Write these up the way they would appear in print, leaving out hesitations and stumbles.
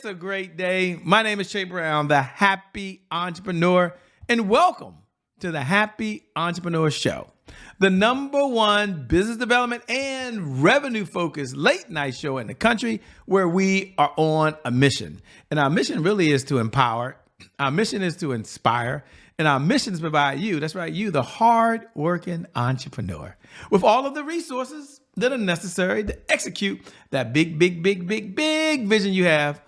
It's a great day. My name is Shay Brown, the Happy Entrepreneur, and welcome to the Happy Entrepreneur Show, the #1 business development and revenue focused late night show in the country where we are on a mission. And our mission really is to empower, our mission is to inspire, and our mission is to provide you, that's right, you, the hard working entrepreneur, with all of the resources that are necessary to execute that big vision you have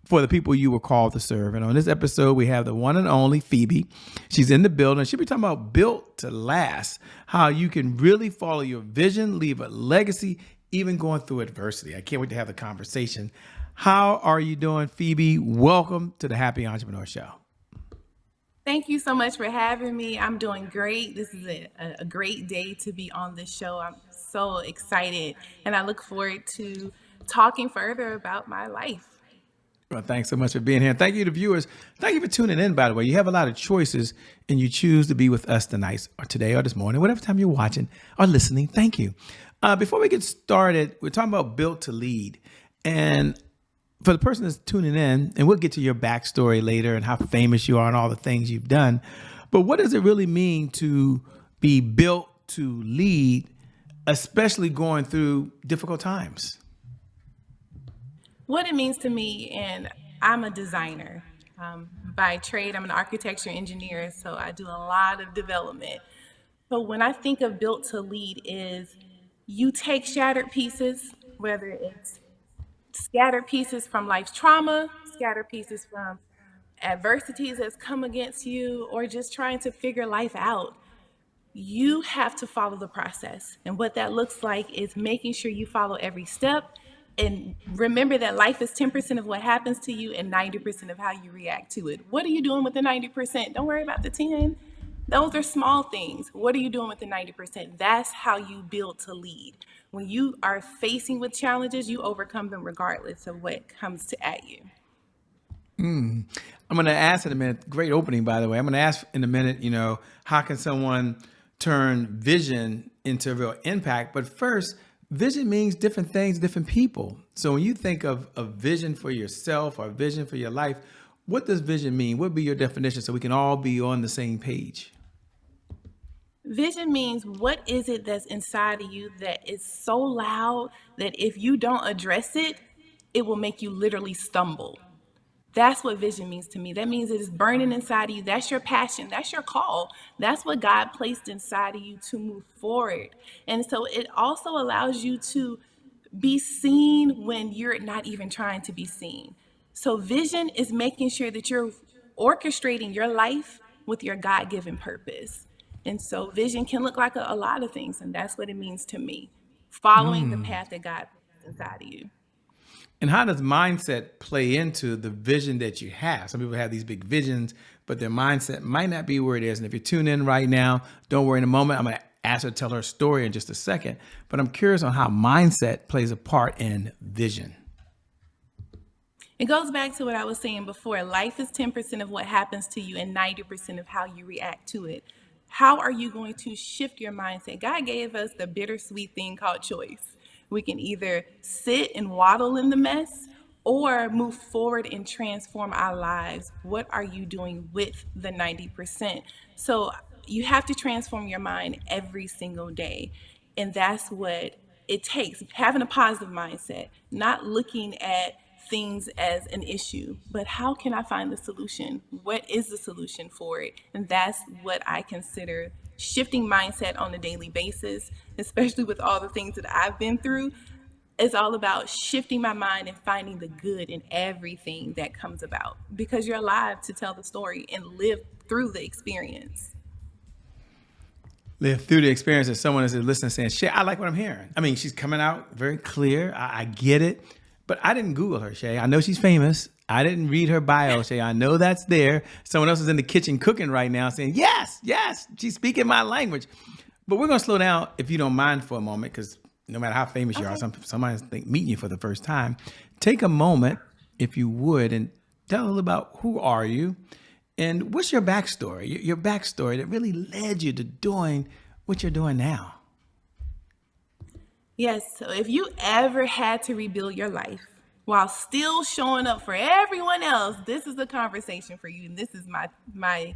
for the people you were called to serve. And on this episode, we have the one and only Phebe. She's in the building. She'll be talking about built to last, how you can really follow your vision, leave a legacy, even going through adversity. I can't wait to have the conversation. How are you doing, Phebe? Welcome to the Happy Entrepreneur Show. Thank you so much for having me. I'm doing great. This is a great day to be on this show. I'm so excited, and I look forward to talking further about my life. Well, thanks so much for being here. Thank you to viewers. Thank you for tuning in, by the way. You have a lot of choices, and you choose to be with us tonight or today or this morning, whatever time you're watching or listening. Thank you. Before we get started, we're talking about Built to Lead. And for the person that's tuning in, and we'll get to your backstory later and how famous you are and all the things you've done, but what does it really mean to be built to lead, especially going through difficult times? What it means to me, and I'm a designer. By trade, I'm an architecture engineer, so I do a lot of development. So when I think of built to lead is you take shattered pieces, whether it's scattered pieces from life's trauma, scattered pieces from adversities that's come against you, or just trying to figure life out. You have to follow the process. And what that looks like is making sure you follow every step. And remember that life is 10% of what happens to you and 90% of how you react to it. What are you doing with the 90%? Don't worry about the 10. Those are small things. What are you doing with the 90%? That's how you build to lead. When you are facing with challenges, you overcome them regardless of what comes at you. I'm going to ask in a minute, great opening, by the way. I'm going to ask in a minute, how can someone turn vision into real impact? But first, vision means different things, different people. So when you think of a vision for yourself or a vision for your life, what does vision mean? What would be your definition so we can all be on the same page? Vision means what is it that's inside of you that is so loud that if you don't address it, it will make you literally stumble. That's what vision means to me. That means it is burning inside of you. That's your passion. That's your call. That's what God placed inside of you to move forward. And so it also allows you to be seen when you're not even trying to be seen. So vision is making sure that you're orchestrating your life with your God-given purpose. And so vision can look like a lot of things. And that's what it means to me. Following the path that God puts inside of you. And how does mindset play into the vision that you have? Some people have these big visions, but their mindset might not be where it is. And if you tune in right now, don't worry, in a moment, I'm going to ask her to tell her story in just a second. But I'm curious on how mindset plays a part in vision. It goes back to what I was saying before. Life is 10% of what happens to you and 90% of how you react to it. How are you going to shift your mindset? God gave us the bittersweet thing called choice. We can either sit and waddle in the mess or move forward and transform our lives. What are you doing with the 90%? So you have to transform your mind every single day. And that's what it takes. Having a positive mindset, not looking at things as an issue, but how can I find the solution? What is the solution for it? And that's what I consider shifting mindset on a daily basis, especially with all the things that I've been through. It's all about shifting my mind and finding the good in everything that comes about, because you're alive to tell the story and live through the experience. Live through the experience of someone that's listening saying, Shay, I like what I'm hearing. I mean, she's coming out very clear. I get it. But I didn't Google her, Shay. I know she's famous. I didn't read her bio, Shay. I know that's there. Someone else is in the kitchen cooking right now saying, yes, she's speaking my language. But we're going to slow down, if you don't mind, for a moment, because no matter how famous you are, somebody's meeting you for the first time. Take a moment, if you would, and tell a little about who are you and what's your backstory, your backstory that really led you to doing what you're doing now. Yes, so if you ever had to rebuild your life, while still showing up for everyone else. This is the conversation for you, and this is my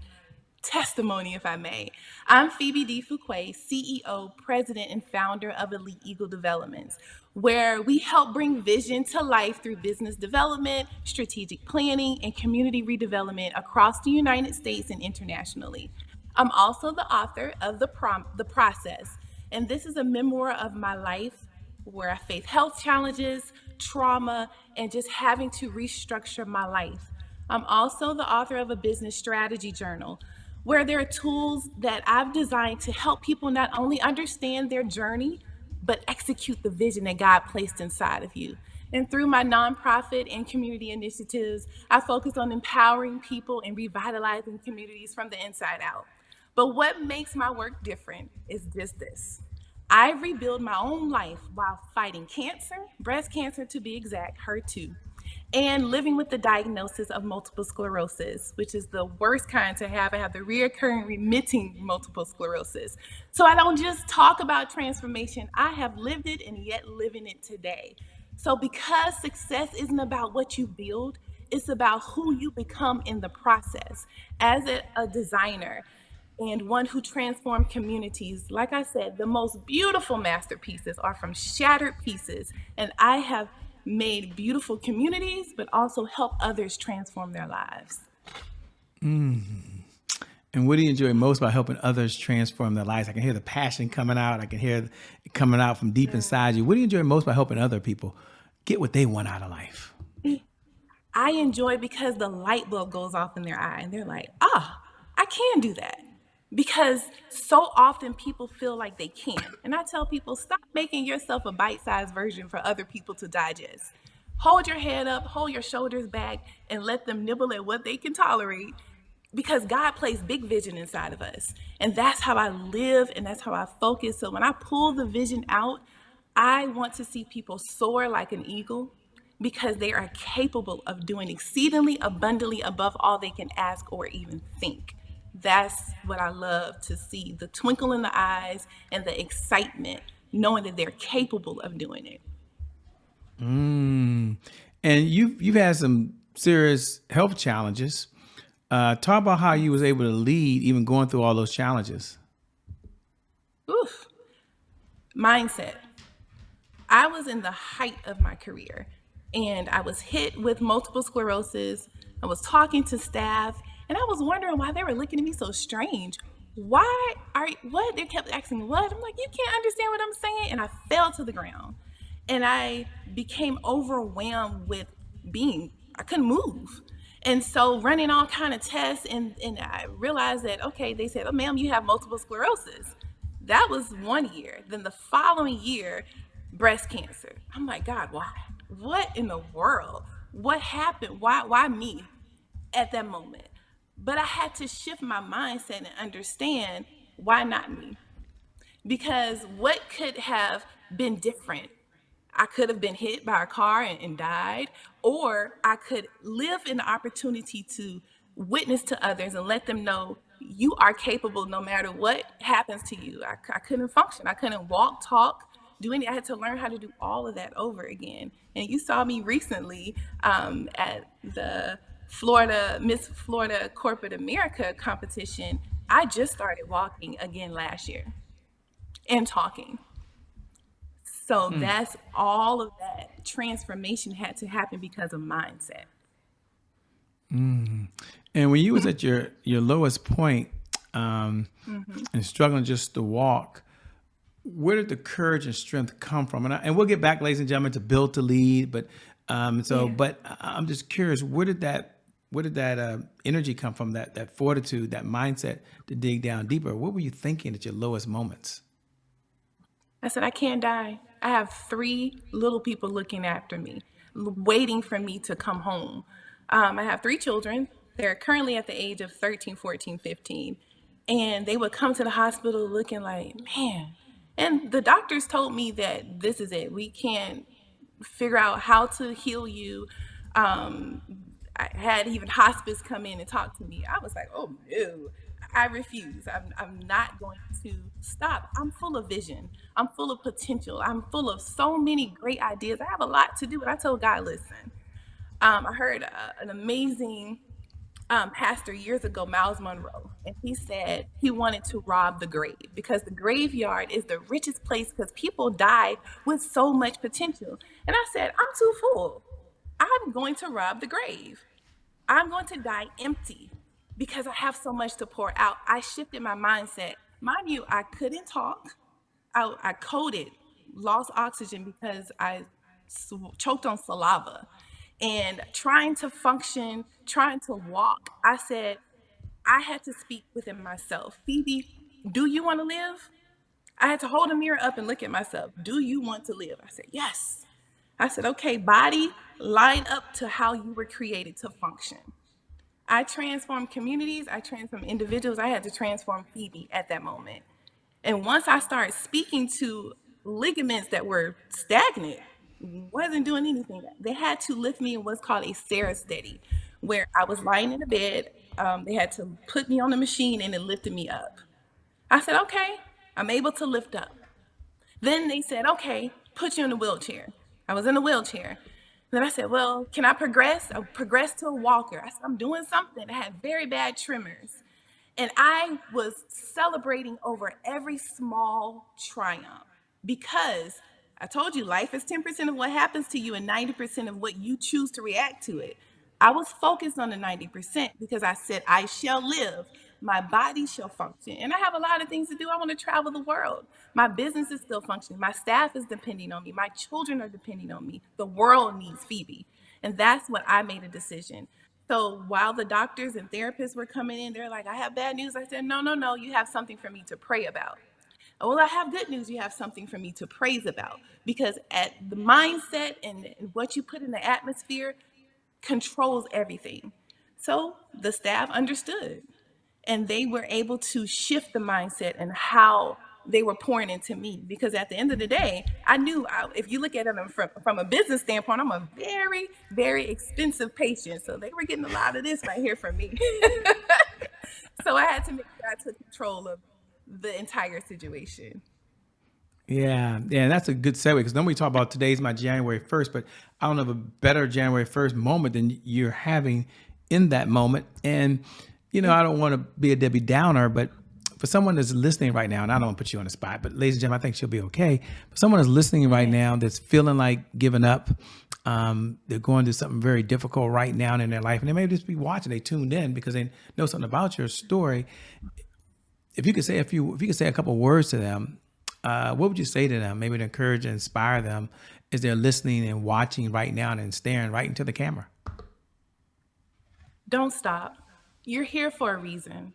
testimony, if I may. I'm Phebe D. Fuqua, CEO, President, and founder of Elite Eagle Developments, where we help bring vision to life through business development, strategic planning, and community redevelopment across the United States and internationally. I'm also the author of The Process, and this is a memoir of my life where I faced health challenges, trauma, and just having to restructure my life. I'm also the author of a business strategy journal where there are tools that I've designed to help people not only understand their journey, but execute the vision that God placed inside of you. And through my nonprofit and community initiatives, I focus on empowering people and revitalizing communities from the inside out. But what makes my work different is just this. I rebuild my own life while fighting cancer, breast cancer to be exact, HER2, and living with the diagnosis of multiple sclerosis, which is the worst kind to have. I have the reoccurring remitting multiple sclerosis. So I don't just talk about transformation, I have lived it and yet living it today. So because success isn't about what you build, it's about who you become in the process. As a designer, and one who transformed communities. Like I said, the most beautiful masterpieces are from shattered pieces. And I have made beautiful communities, but also help others transform their lives. And what do you enjoy most about helping others transform their lives? I can hear the passion coming out. I can hear it coming out from deep inside you. What do you enjoy most by helping other people get what they want out of life? I enjoy because the light bulb goes off in their eye and they're like, ah, I can do that. Because so often people feel like they can't. And I tell people, stop making yourself a bite sized version for other people to digest. Hold your head up, hold your shoulders back, and let them nibble at what they can tolerate because God placed big vision inside of us. And that's how I live and that's how I focus. So when I pull the vision out, I want to see people soar like an eagle because they are capable of doing exceedingly abundantly above all they can ask or even think. That's what I love to see, the twinkle in the eyes and the excitement, knowing that they're capable of doing it. And you've had some serious health challenges. Talk about how you was able to lead, even going through all those challenges. Oof. Mindset. I was in the height of my career and I was hit with multiple sclerosis. I was talking to staff and I was wondering why they were looking at me so strange. Why are what? They kept asking me what? I'm like, you can't understand what I'm saying. And I fell to the ground and I became overwhelmed with I couldn't move. And so running all kind of tests and I realized that, okay, they said, oh, ma'am, you have multiple sclerosis. That was 1 year. Then the following year, breast cancer. I'm like, God, why? What in the world? What happened? Why me at that moment? But I had to shift my mindset and understand why not me? Because what could have been different? I could have been hit by a car and died, or I could live in the opportunity to witness to others and let them know you are capable no matter what happens to you. I couldn't function. I couldn't walk, talk, do any. I had to learn how to do all of that over again. And you saw me recently at the Miss Florida Corporate America competition. I just started walking again last year and talking. So that's all of that transformation had to happen because of mindset. And when you was at your lowest point and struggling just to walk, where did the courage and strength come from? And we'll get back, ladies and gentlemen, to build to lead. But Yeah. but I'm just curious, where did that energy come from? That fortitude, that mindset to dig down deeper. What were you thinking at your lowest moments? I said, I can't die. I have three little people looking after me, waiting for me to come home. I have three children. They're currently at the age of 13, 14, 15. And they would come to the hospital looking like, man. And the doctors told me that this is it. We can't figure out how to heal you. Um, I had even hospice come in and talk to me. I was like, oh no. I refuse. I'm not going to stop. I'm full of vision. I'm full of potential. I'm full of so many great ideas. I have a lot to do. But I told God, listen, I heard an amazing pastor years ago, Miles Monroe, and he said he wanted to rob the grave because the graveyard is the richest place because people die with so much potential. And I said, I'm too full. I'm going to rob the grave. I'm going to die empty because I have so much to pour out. I shifted my mindset. Mind you, I couldn't talk. I coded, lost oxygen because I choked on saliva. And trying to function, trying to walk, I said, I had to speak within myself. Phebe, do you want to live? I had to hold a mirror up and look at myself. Do you want to live? I said, yes. I said, okay, body, line up to how you were created to function. I transformed communities, I transformed individuals. I had to transform Phebe at that moment. And once I started speaking to ligaments that were stagnant, wasn't doing anything, they had to lift me in what's called a Sarah steady, where I was lying in the bed. They had to put me on the machine and it lifted me up. I said, okay, I'm able to lift up. Then they said, okay, put you in a wheelchair. I was in a wheelchair. Then I said, well, can I progress? I progressed to a walker. I said, I'm doing something. I had very bad tremors. And I was celebrating over every small triumph because I told you life is 10% of what happens to you and 90% of what you choose to react to it. I was focused on the 90% because I said, I shall live. My body shall function. And I have a lot of things to do. I want to travel the world. My business is still functioning. My staff is depending on me. My children are depending on me. The world needs Phebe. And that's what I made a decision. So while the doctors and therapists were coming in, they're like, I have bad news. I said, no, no, no, you have something for me to pray about. Oh, well, I have good news. You have something for me to praise about. Because at the mindset and what you put in the atmosphere controls everything. So the staff understood and they were able to shift the mindset and how they were pouring into me because at the end of the day I knew if you look at it from a business standpoint, I'm a very very expensive patient, so they were getting a lot of this right here from me. So I had to make sure I took control of the entire situation. Yeah, yeah, that's a good segue because normally we talk about today's my January 1st, but I don't have a better January 1st moment than you're having in that moment. And, I don't want to be a Debbie Downer, but for someone that's listening right now, and I don't want to put you on the spot, but ladies and gentlemen, I think she'll be okay. For someone that's listening right now that's feeling like giving up, they're going through something very difficult right now in their life, and they may just be watching, they tuned in because they know something about your story. If you could say a couple of words to them, what would you say to them? Maybe to encourage and inspire them as they're listening and watching right now and staring right into the camera. Don't stop. You're here for a reason.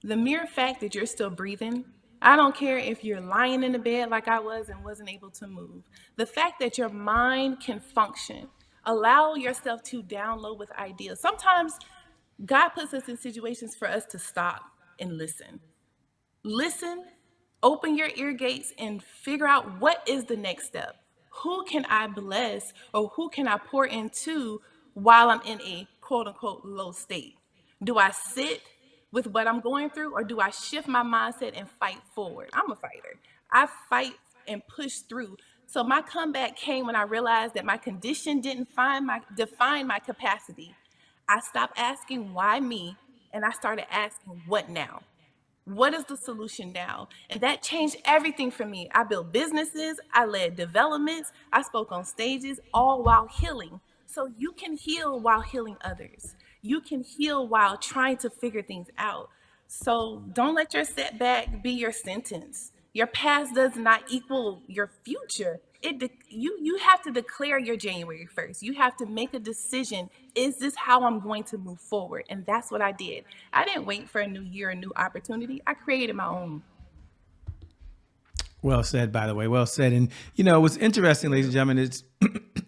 The mere fact that you're still breathing, I don't care if you're lying in the bed like I was and wasn't able to move. The fact that your mind can function, allow yourself to download with ideas. Sometimes God puts us in situations for us to stop and listen. Listen, open your ear gates and figure out what is the next step. Who can I bless or who can I pour into while I'm in a quote unquote low state? Do I sit with what I'm going through or do I shift my mindset and fight forward? I'm a fighter. I fight and push through. So my comeback came when I realized that my condition didn't define my capacity. I stopped asking why me and I started asking what now? What is the solution now? And that changed everything for me. I built businesses, I led developments, I spoke on stages, all while healing. So you can heal while healing others. You can heal while trying to figure things out. So don't let your setback be your sentence. Your past does not equal your future. You have to declare your January 1st. You have to make a decision. Is this how I'm going to move forward? And that's what I did. I didn't wait for a new year, a new opportunity. I created my own. Well said, by the way. Well said. And what's interesting, ladies and gentlemen, is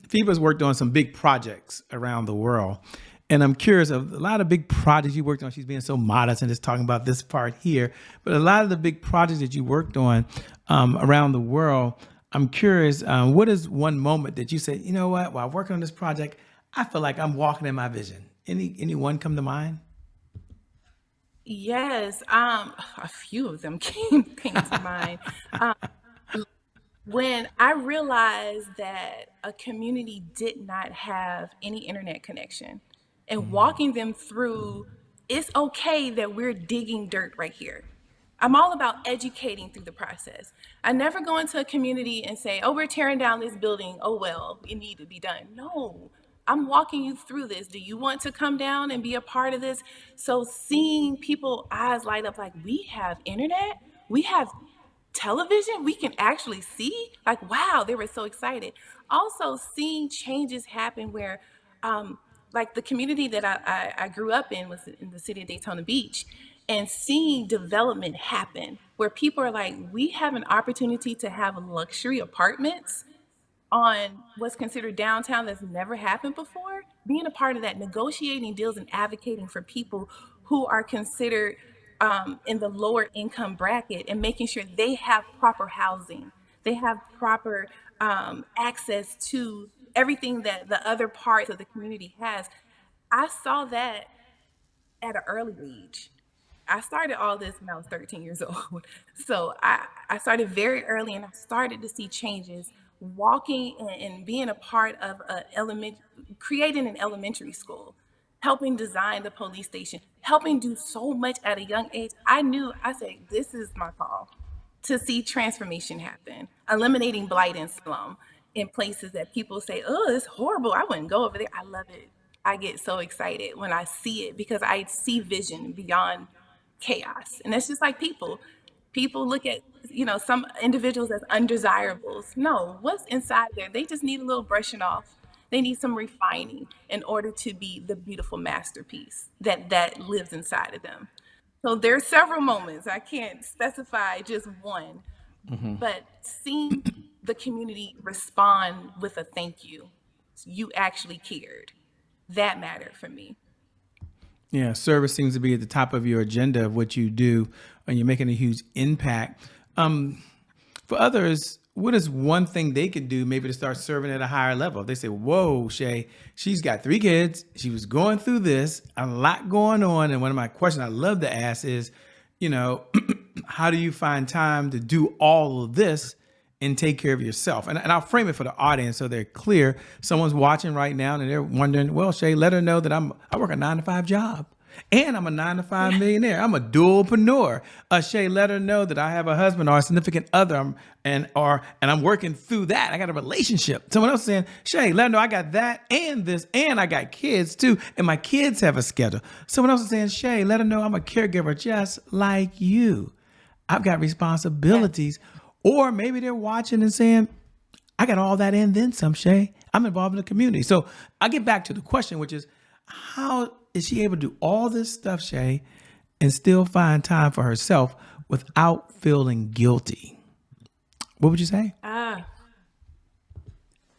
Phoebe's worked on some big projects around the world. And I'm curious of a lot of big projects you worked on. She's being so modest and just talking about this part here. But a lot of the big projects that you worked on around the world, I'm curious, what is one moment that you said, you know what, while working on this project, I feel like I'm walking in my vision. Anyone come to mind? Yes, a few of them came to mind. Um, when I realized that a community did not have any internet connection, and walking them through, it's okay that we're digging dirt right here. I'm all about educating through the process. I never go into a community and say, oh, we're tearing down this building. Oh, well, it need to be done. No, I'm walking you through this. Do you want to come down and be a part of this? So seeing people eyes light up like we have internet, we have television, we can actually see, like, wow, they were so excited. Also seeing changes happen where um like the community that I grew up in was in the city of Daytona Beach, and seeing development happen where people are like, we have an opportunity to have luxury apartments on what's considered downtown that's never happened before, being a part of that, negotiating deals and advocating for people who are considered in the lower income bracket, and making sure they have proper housing, they have proper access to everything that the other parts of the community has. I saw that at an early age. I started all this when I was 13 years old. So I started very early, and I started to see changes walking and being a part of creating an elementary school, helping design the police station, helping do so much at a young age. I knew, I said, this is my call to see transformation happen, eliminating blight and slum in places that people say, oh, it's horrible, I wouldn't go over there. I love it. I get so excited when I see it because I see vision beyond chaos. And that's just like people. People look at, some individuals as undesirables. No, what's inside there? They just need a little brushing off. They need some refining in order to be the beautiful masterpiece that lives inside of them. So there's several moments. I can't specify just one, but seeing the community respond with a thank you, you actually cared. That mattered for me. Yeah, service seems to be at the top of your agenda of what you do, and you're making a huge impact. For others, what is one thing they could do maybe to start serving at a higher level? They say, whoa, Shay, she's got 3 kids. She was going through this, a lot going on. And one of my questions I love to ask is, you know, how do you find time to do all of this and take care of yourself? And I'll frame it for the audience so they're clear. Someone's watching right now and they're wondering, well, Shay, let her know that I work a 9 to 5 job. And I'm a 9 to 5 millionaire. I'm a dualpreneur. Shay, let her know that I have a husband or a significant other, and I'm working through that. I got a relationship. Someone else saying, Shay, let her know I got that and this, and I got kids too, and my kids have a schedule. Someone else is saying, Shay, let her know I'm a caregiver just like you. I've got Yes. responsibilities. Or maybe they're watching and saying, I got all that and then some, Shay. I'm involved in the community. So I get back to the question, which is, how is she able to do all this stuff, Shay, and still find time for herself without feeling guilty? What would you say? Ah,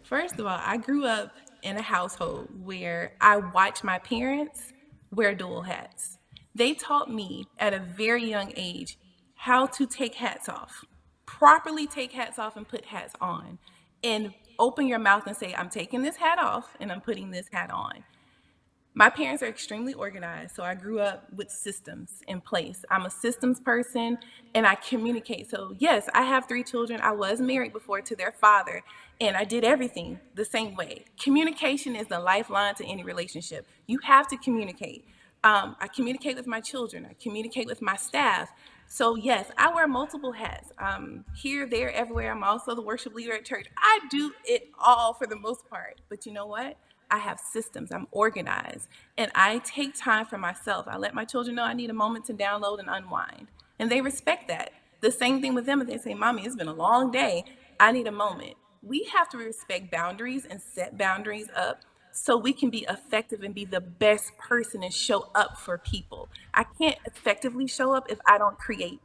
first of all, I grew up in a household where I watched my parents wear dual hats. They taught me at a very young age how to take hats off, properly take hats off and put hats on, and open your mouth and say, I'm taking this hat off and I'm putting this hat on. My parents are extremely organized, so I grew up with systems in place. I'm a systems person and I communicate. So, yes, I have 3 children. I was married before to their father, and I did everything the same way. Communication is the lifeline to any relationship. You have to communicate. I communicate with my children, I communicate with my staff. So, yes, I wear multiple hats, here, there, everywhere. I'm also the worship leader at church. I do it all for the most part. But you know what? I have systems, I'm organized, and I take time for myself. I let my children know I need a moment to download and unwind, and they respect that. The same thing with them, if they say, Mommy, it's been a long day, I need a moment. We have to respect boundaries and set boundaries up so we can be effective and be the best person and show up for people. I can't effectively show up if I don't create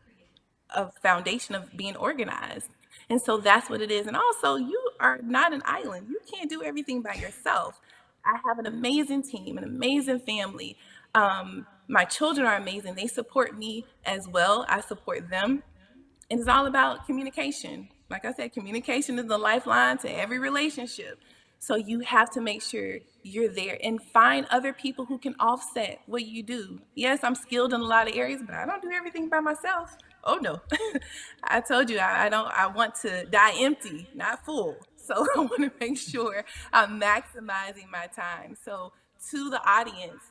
a foundation of being organized. And so that's what it is. And also, you are not an island. You can't do everything by yourself. I have an amazing team, an amazing family. My children are amazing. They support me as well. I support them. And it's all about communication. Like I said, communication is the lifeline to every relationship. So you have to make sure you're there and find other people who can offset what you do. Yes, I'm skilled in a lot of areas, but I don't do everything by myself. Oh no. I told you I don't I want to die empty, not full. So I want to make sure I'm maximizing my time. So to the audience,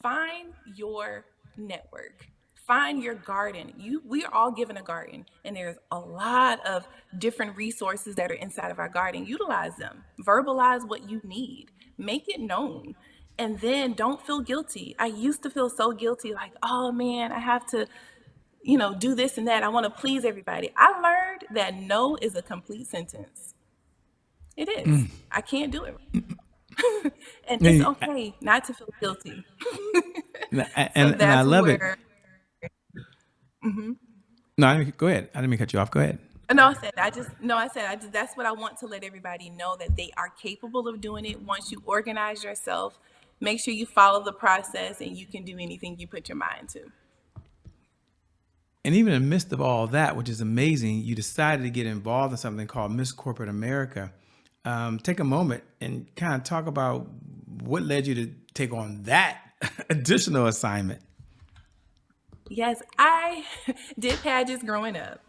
find your network, find your garden. We are all given a garden, and there's a lot of different resources that are inside of our garden. Utilize them, verbalize what you need, make it known, and then don't feel guilty. I used to feel so guilty, like, oh man, I have to, do this and that. I want to please everybody. I learned that no is a complete sentence. It is. I can't do it. And it's And, okay not to feel guilty. So and I that's love it. where. Mhm. No, go ahead. I didn't mean to cut you off. Go ahead. No, I said, that's what I want to let everybody know, that they are capable of doing it. Once you organize yourself, make sure you follow the process, and you can do anything you put your mind to. And even in the midst of all that, which is amazing, you decided to get involved in something called Miss Corporate America. Take a moment and kind of talk about what led you to take on that additional assignment. Yes, I did pageants growing up.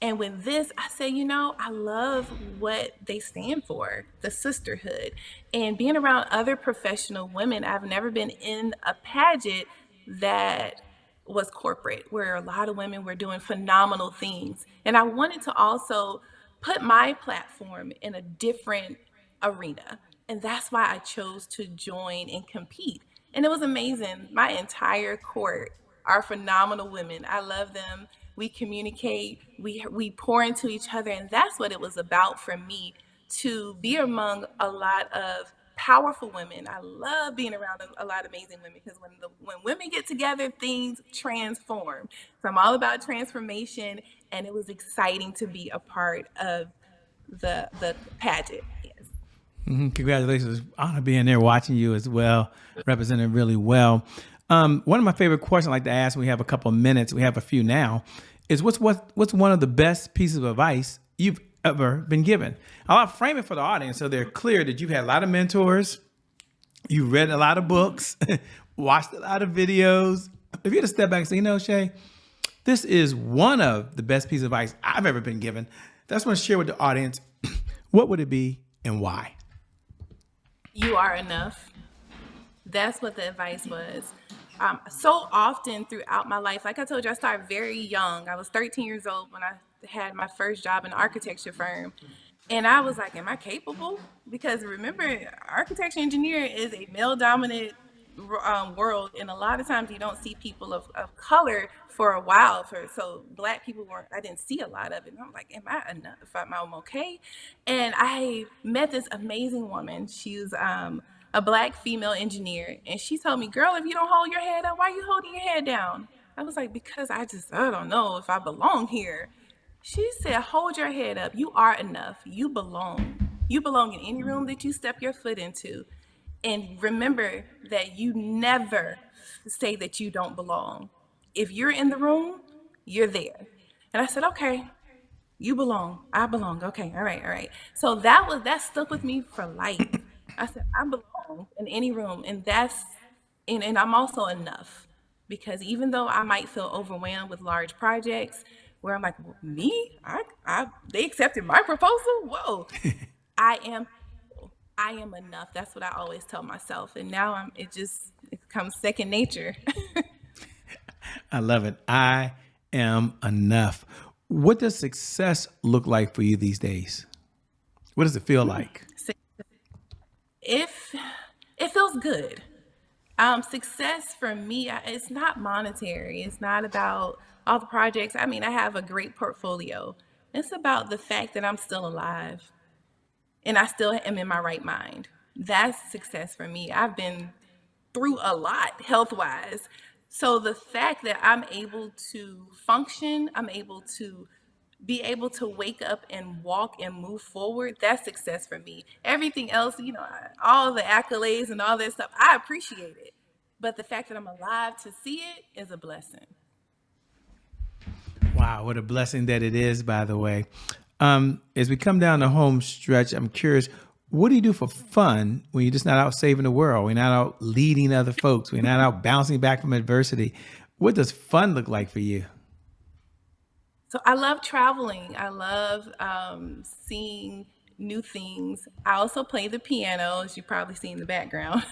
And with this, I say, I love what they stand for, the sisterhood. And being around other professional women, I've never been in a pageant that was corporate, where a lot of women were doing phenomenal things. And I wanted to also put my platform in a different arena. And that's why I chose to join and compete. And it was amazing. My entire court are phenomenal women. I love them. We communicate, we pour into each other, and that's what it was about for me, to be among a lot of powerful women. I love being around a lot of amazing women, because when women get together, things transform. So I'm all about transformation, and it was exciting to be a part of the pageant. Yes. Congratulations. Honor being there, watching you as well, represented really well. One of my favorite questions I like to ask when we have a couple of minutes, we have a few now, is what's one of the best pieces of advice you've ever been given? I'll frame it for the audience so they're clear that you've had a lot of mentors, you've read a lot of books, watched a lot of videos. If you had to step back and say, Shay, this is one of the best pieces of advice I've ever been given, that's what I want to share with the audience. What would it be and why? You are enough. That's what the advice was. So often throughout my life, like I told you, I started very young. I was 13 years old when I had my first job in an architecture firm. And I was like, am I capable? Because remember, architecture engineer is a male dominant world. And a lot of times you don't see people of color for a while. So black people weren't, I didn't see a lot of it. And I'm like, am I enough? Am I okay? And I met this amazing woman. She was a black female engineer. And she told me, girl, if you don't hold your head up, why are you holding your head down? I was like, because I don't know if I belong here. She said, hold your head up. You are enough. You belong. You belong in any room that you step your foot into. And remember that you never say that you don't belong. If you're in the room, you're there. And I said, okay, you belong. I belong. Okay, all right, all right. So that stuck with me for life. I said, I belong in any room. And I'm also enough, because even though I might feel overwhelmed with large projects where I'm like, me? They accepted my proposal? Whoa. I am I am enough. That's what I always tell myself. And now it becomes second nature. I love it. I am enough. What does success look like for you these days? What does it feel like? If it feels good. Success for me, it's not monetary. It's not about all the projects. I mean, I have a great portfolio. It's about the fact that I'm still alive and I still am in my right mind. That's success for me. I've been through a lot health wise. So the fact that I'm able to function, I'm able to be able to wake up and walk and move forward, that's success for me. Everything else, all the accolades and all that stuff, I appreciate it. But the fact that I'm alive to see it is a blessing. Wow, what a blessing that it is, by the way. As we come down the home stretch, I'm curious, what do you do for fun when you're just not out saving the world? We're not out leading other folks. We're not out bouncing back from adversity. What does fun look like for you? So I love traveling. I love seeing new things. I also play the piano, as you probably see in the background.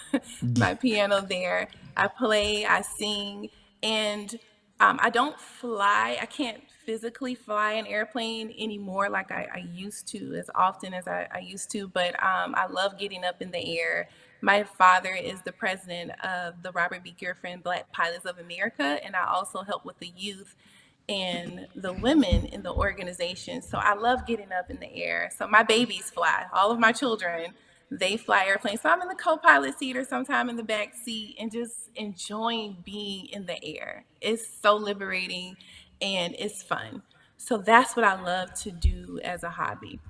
My piano there. I play, I sing, and I don't fly. I can't physically fly an airplane anymore like I used to, as often as I used to, but I love getting up in the air. My father is the president of the Robert B. Griffin Black Pilots of America, and I also help with the youth and the women in the organization. So I love getting up in the air. So my babies fly. All of my children, they fly airplanes. So I'm in the co-pilot seat or sometime in the back seat and just enjoying being in the air. It's so liberating and it's fun. So that's what I love to do as a hobby.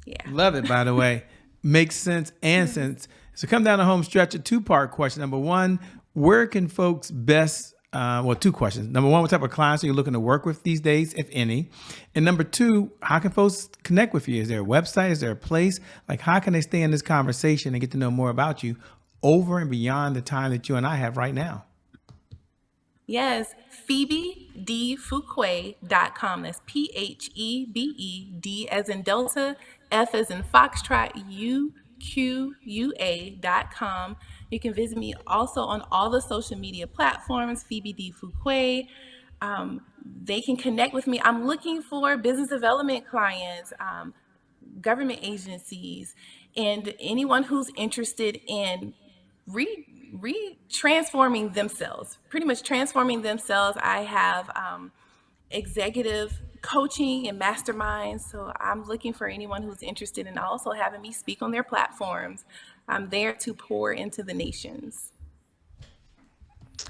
Yeah. Love it, by the way. Makes sense and sense. So come down the home stretch, a two-part question. Number one, where can folks best, well, two questions. Number one, what type of clients are you looking to work with these days, if any? And number two, how can folks connect with you? Is there a website? Is there a place? Like, how can they stay in this conversation and get to know more about you over and beyond the time that you and I have right now? Yes, PhebeDFuqua.com. That's PhebeD as in Delta, F as in Foxtrot, UQUA.com. You can visit me also on all the social media platforms, Phebe D. Fuqua. They can connect with me. I'm looking for business development clients, government agencies, and anyone who's interested in transforming themselves, pretty much transforming themselves. I have executive coaching and masterminds. So I'm looking for anyone who's interested in also having me speak on their platforms. I'm there to pour into the nations.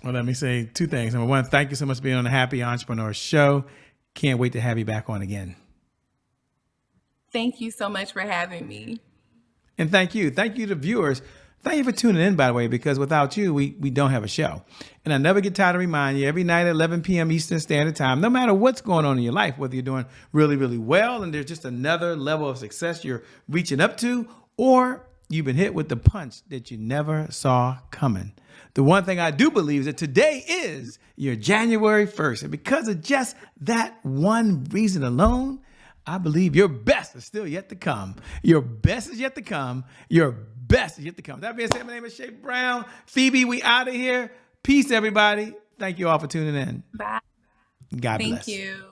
Well, let me say two things. Number one, thank you so much for being on the Happy Entrepreneur Show. Can't wait to have you back on again. Thank you so much for having me. And thank you. Thank you to viewers. Thank you for tuning in, by the way, because without you, we don't have a show. And I never get tired of reminding you every night at 11 p.m. Eastern Standard Time, no matter what's going on in your life, whether you're doing really, really well and there's just another level of success you're reaching up to, or you've been hit with the punch that you never saw coming. The one thing I do believe is that today is your January 1st. And because of just that one reason alone, I believe your best is still yet to come. Your best is yet to come. Your best is yet to come. That being said, my name is Phebe Brown. Phebe, we out of here. Peace, everybody. Thank you all for tuning in. Bye. God bless. Thank you.